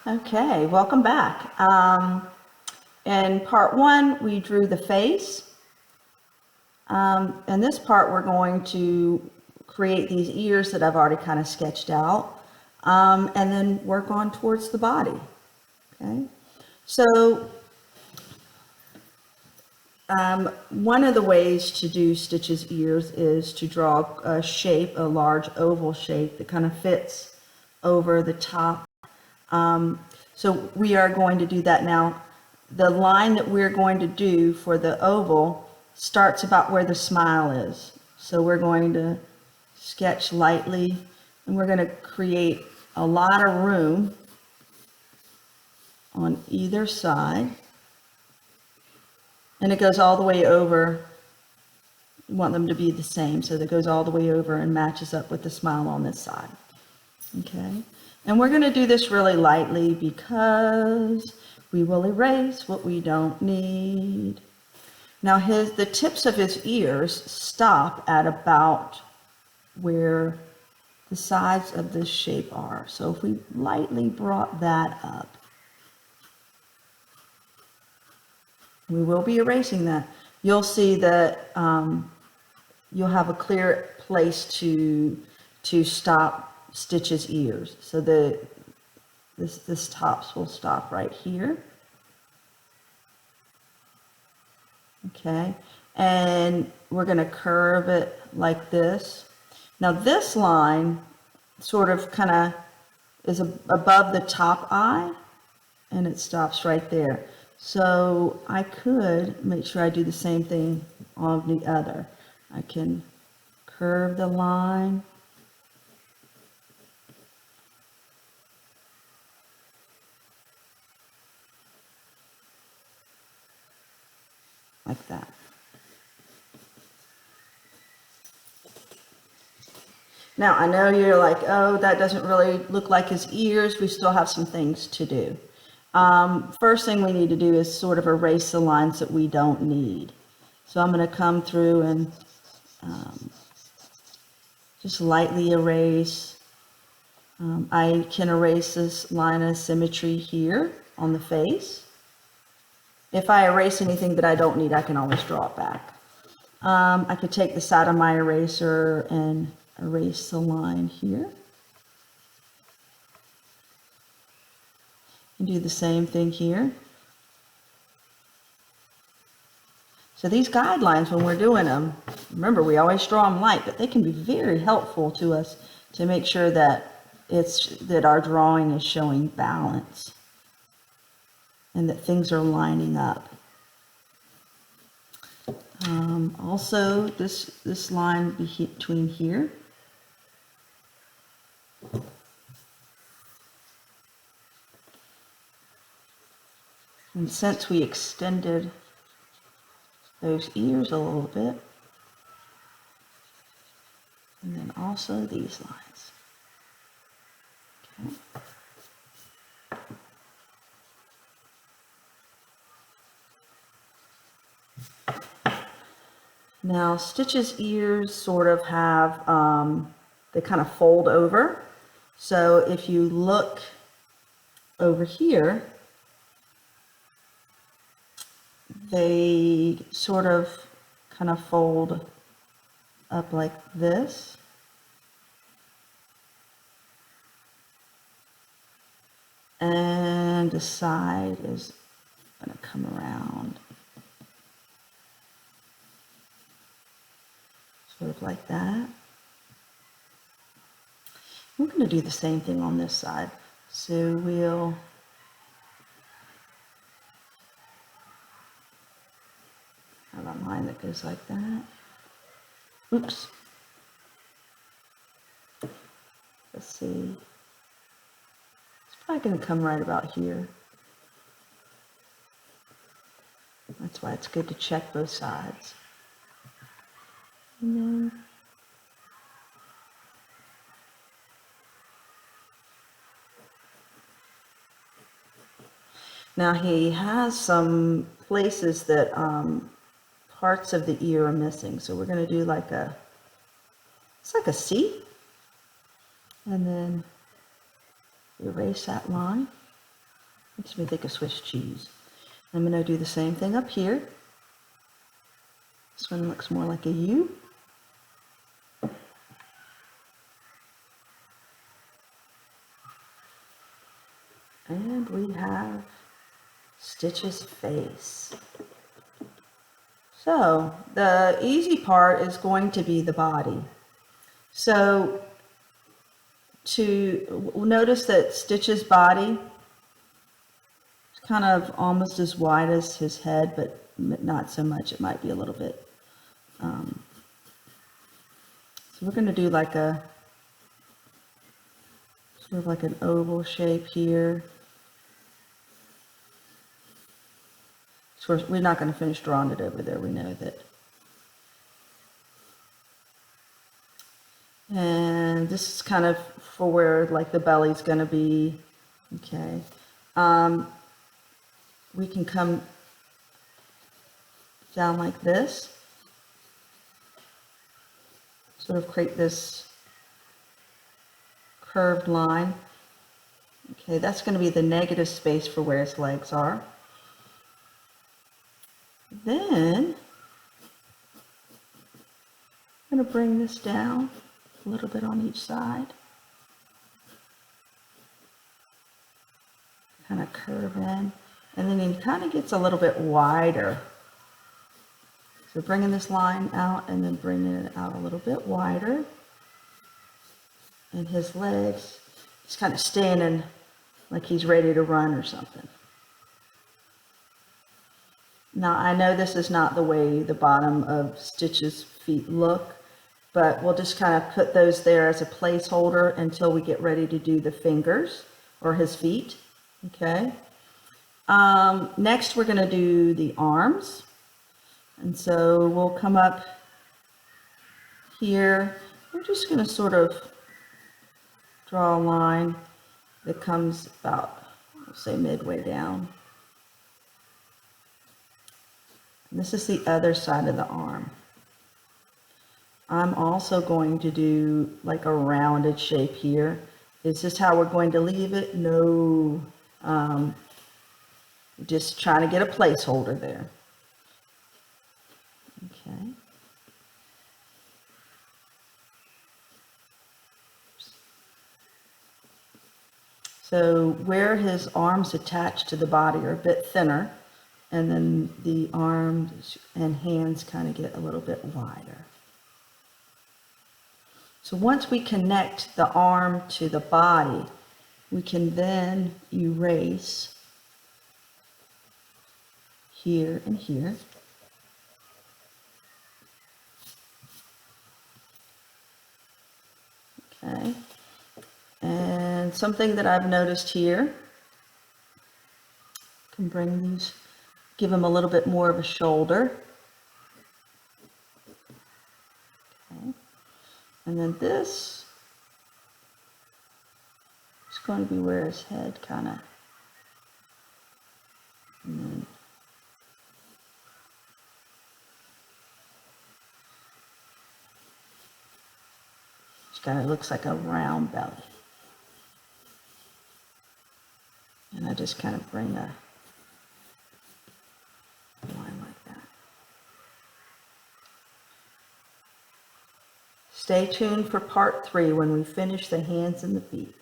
Okay, welcome back. In part one, we drew the face. In this part, we're going to create these ears that I've already kind of sketched out, and then work on towards the body. Okay, so one of the ways to do Stitch's ears is to draw a shape, a large oval shape that kind of fits over the top. So we are going to do that now. The line that we're going to do for the oval starts about where the smile is. So we're going to sketch lightly, and we're going to create a lot of room on either side. And it goes all the way over. You want them to be the same, so that goes all the way over and matches up with the smile on this side. Okay, and we're going to do this really lightly because we will erase what we don't need. Now the tips of his ears stop at about where the sides of this shape are. So if we lightly brought that up, we will be erasing that. You'll see that you'll have a clear place to stop Stitch's ears. So this tops will stop right here. Okay, and we're going to curve it like this. Now this line sort of kind of is above the top eye, and it stops right there. So I could make sure I do the same thing on the other. I can curve the line. Like that. Now, I know you're like, oh, that doesn't really look like his ears. We still have some things to do. First thing we need to do is sort of erase the lines that we don't need. So I'm going to come through and just lightly erase. I can erase this line of symmetry here on the face. If I erase anything that I don't need, I can always draw it back. I could take the side of my eraser and erase the line here. And do the same thing here. So these guidelines, when we're doing them, remember we always draw them light, but they can be very helpful to us to make sure that our drawing is showing balance and that things are lining up. Also, this line between here. And since we extended those ears a little bit, and then also these lines. Okay. Now, Stitch's ears sort of have, they kind of fold over. So if you look over here, they sort of kind of fold up like this. And the side is going to come around. Sort of like that. We're going to do the same thing on this side. So we'll have a line that goes like that. Oops. Let's see. It's probably going to come right about here. That's why it's good to check both sides. And then now he has some places that parts of the ear are missing. So we're going to do like it's like a C. And then erase that line. Makes me think of Swiss cheese. I'm going to do the same thing up here. This one looks more like a U. And we have Stitch's face. So the easy part is going to be the body. So to notice that Stitch's body is kind of almost as wide as his head, but not so much. It might be a little bit. So we're going to do like a sort of like an oval shape here. So we're not going to finish drawing it over there. We know that. And this is kind of for where like the belly's going to be. Okay. We can come down like this. Sort of create this curved line. Okay, that's going to be the negative space for where his legs are. Then I'm going to bring this down a little bit on each side. Kind of curve in. And then it kind of gets a little bit wider. So bringing this line out and then bringing it out a little bit wider. And his legs, he's kind of standing like he's ready to run or something. Now I know this is not the way the bottom of Stitch's feet look, but we'll just kind of put those there as a placeholder until we get ready to do the fingers or his feet. Okay. Next we're going to do the arms. And so we'll come up here. We're just going to sort of draw a line that comes about, we'll say midway down. And this is the other side of the arm. I'm also going to do like a rounded shape here. Is this how we're going to leave it? No. Just trying to get a placeholder there. Okay. So where his arms attach to the body are a bit thinner, and then the arms and hands kind of get a little bit wider. So once we connect the arm to the body, we can then erase here and here. Okay. And something that I've noticed here, can bring these, give them a little bit more of a shoulder. Okay. And then this is going to be where his head kind of, and then it kind of looks like a round belly. And I just kind of bring a line like that. Stay tuned for part 3 when we finish the hands and the feet.